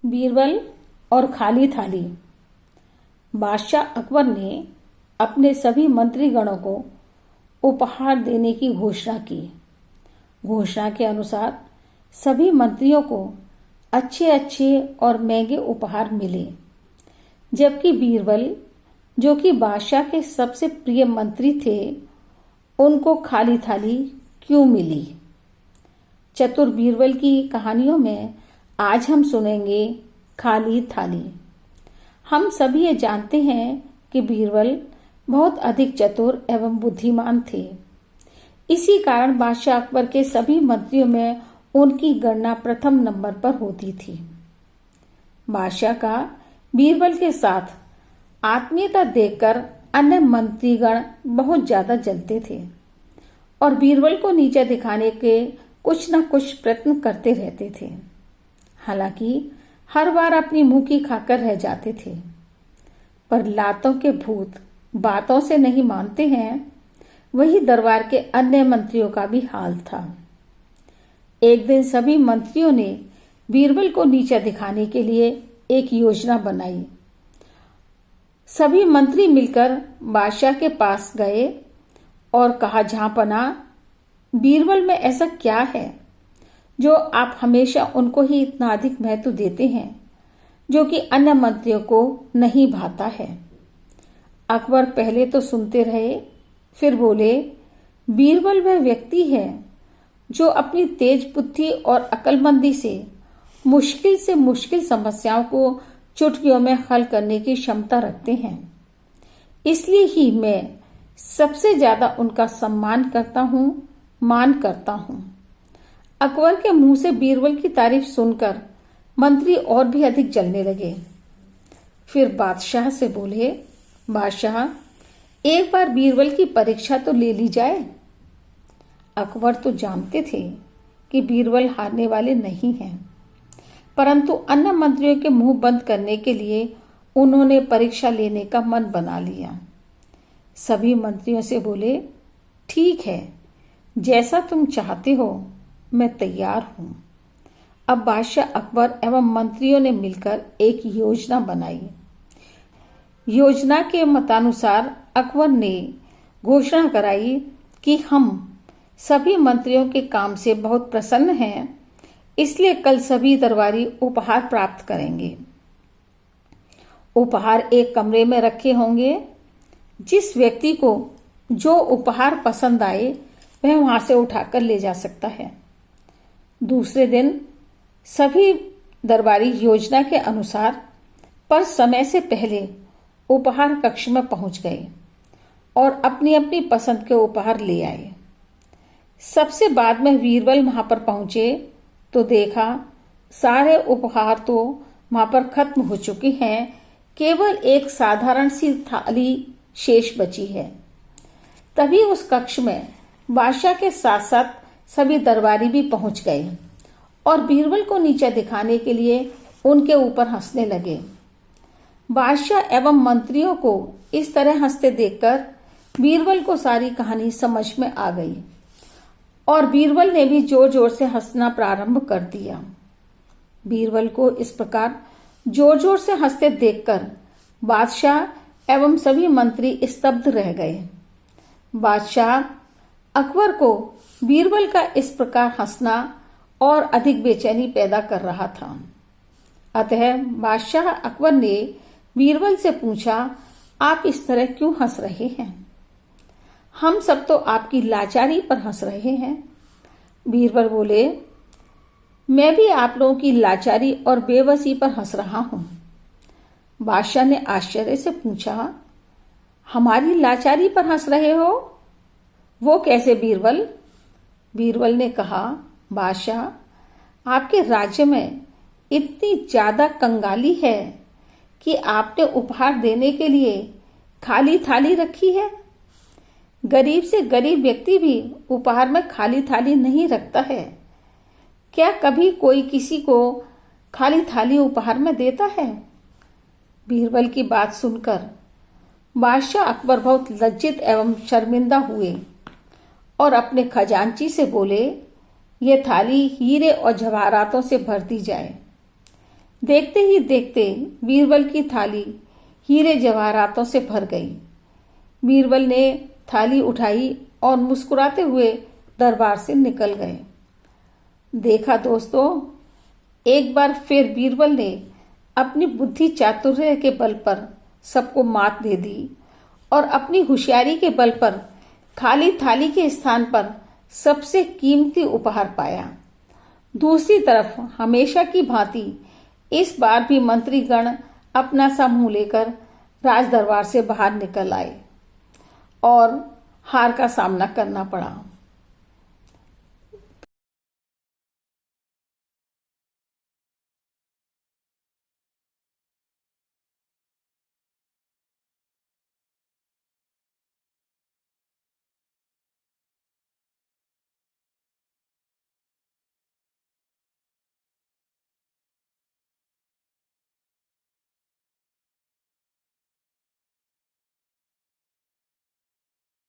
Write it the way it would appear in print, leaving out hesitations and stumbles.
बीरबल और खाली थाली। बादशाह अकबर ने अपने सभी मंत्रीगणों को उपहार देने की घोषणा की। घोषणा के अनुसार सभी मंत्रियों को अच्छे अच्छे और महंगे उपहार मिले, जबकि बीरबल, जो कि बादशाह के सबसे प्रिय मंत्री थे, उनको खाली थाली क्यों मिली? चतुर बीरबल की कहानियों में आज हम सुनेंगे खाली थाली। हम सभी ये जानते हैं कि बीरबल बहुत अधिक चतुर एवं बुद्धिमान थे। इसी कारण बादशाह अकबर के सभी मंत्रियों में उनकी गणना प्रथम नंबर पर होती थी। बादशाह का बीरबल के साथ आत्मीयता देखकर अन्य मंत्रीगण बहुत ज्यादा जलते थे और बीरबल को नीचा दिखाने के कुछ न कुछ प्रयत्न करते रहते थे। हालांकि हर बार अपनी मुंह की खाकर रह जाते थे, पर लातों के भूत बातों से नहीं मानते हैं। वही दरबार के अन्य मंत्रियों का भी हाल था। एक दिन सभी मंत्रियों ने बीरबल को नीचा दिखाने के लिए एक योजना बनाई। सभी मंत्री मिलकर बादशाह के पास गए और कहा, जहांपनाह, बीरबल में ऐसा क्या है जो आप हमेशा उनको ही इतना अधिक महत्व देते हैं, जो कि अन्य मंत्रियों को नहीं भाता है? अकबर पहले तो सुनते रहे, फिर बोले, बीरबल वह व्यक्ति है जो अपनी तेज बुद्धि और अक्लमंदी से मुश्किल समस्याओं को चुटकियों में हल करने की क्षमता रखते हैं। इसलिए ही मैं सबसे ज्यादा उनका सम्मान करता हूं, मान करता हूं। अकबर के मुंह से बीरबल की तारीफ सुनकर मंत्री और भी अधिक जलने लगे। फिर बादशाह से बोले, बादशाह, एक बार बीरबल की परीक्षा तो ले ली जाए। अकबर तो जानते थे कि बीरबल हारने वाले नहीं हैं, परंतु अन्य मंत्रियों के मुंह बंद करने के लिए उन्होंने परीक्षा लेने का मन बना लिया। सभी मंत्रियों से बोले, ठीक है, जैसा तुम चाहते हो, मैं तैयार हूं। अब बादशाह अकबर एवं मंत्रियों ने मिलकर एक योजना बनाई। योजना के मतानुसार अकबर ने घोषणा कराई कि हम सभी मंत्रियों के काम से बहुत प्रसन्न हैं, इसलिए कल सभी दरबारी उपहार प्राप्त करेंगे। उपहार एक कमरे में रखे होंगे। जिस व्यक्ति को जो उपहार पसंद आए वह वहां से उठाकर ले जा सकता है। दूसरे दिन सभी दरबारी योजना के अनुसार पर समय से पहले उपहार कक्ष में पहुंच गए और अपनी अपनी पसंद के उपहार ले आए। सबसे बाद में बीरबल वहां पर पहुंचे तो देखा सारे उपहार तो वहां पर खत्म हो चुके हैं, केवल एक साधारण सी थाली शेष बची है। तभी उस कक्ष में बादशाह के साथ साथ सभी दरबारी भी पहुंच गए और बीरबल को नीचा दिखाने के लिए उनके ऊपर हंसने लगे। बादशाह एवं मंत्रियों को इस तरह हंसते देखकर बीरबल को सारी कहानी समझ में आ गई और बीरबल ने भी जोर जोर से हंसना प्रारंभ कर दिया। बीरबल को इस प्रकार जोर जोर से हंसते देखकर बादशाह एवं सभी मंत्री स्तब्ध रह गए। बादशाह अकबर को बीरबल का इस प्रकार हंसना और अधिक बेचैनी पैदा कर रहा था। अतः बादशाह अकबर ने बीरबल से पूछा, आप इस तरह क्यों हंस रहे हैं? हम सब तो आपकी लाचारी पर हंस रहे हैं। बीरबल बोले, मैं भी आप लोगों की लाचारी और बेबसी पर हंस रहा हूं। बादशाह ने आश्चर्य से पूछा, हमारी लाचारी पर हंस रहे हो? वो कैसे बीरबल? बीरबल ने कहा, बादशाह, आपके राज्य में इतनी ज्यादा कंगाली है कि आपने उपहार देने के लिए खाली थाली रखी है। गरीब से गरीब व्यक्ति भी उपहार में खाली थाली नहीं रखता है। क्या कभी कोई किसी को खाली थाली उपहार में देता है? बीरबल की बात सुनकर बादशाह अकबर बहुत लज्जित एवं शर्मिंदा हुए और अपने खजांची से बोले, ये थाली हीरे और जवाहरातों से भर दी जाए। देखते ही देखते बीरबल की थाली हीरे जवाहरातों से भर गई। बीरबल ने थाली उठाई और मुस्कुराते हुए दरबार से निकल गए। देखा दोस्तों, एक बार फिर बीरबल ने अपनी बुद्धि चातुर्य के बल पर सबको मात दे दी और अपनी होशियारी के बल पर खाली थाली के स्थान पर सबसे कीमती उपहार पाया। दूसरी तरफ हमेशा की भांति इस बार भी मंत्रीगण अपना सा मुंह लेकर राज दरबार से बाहर निकल आए और हार का सामना करना पड़ा।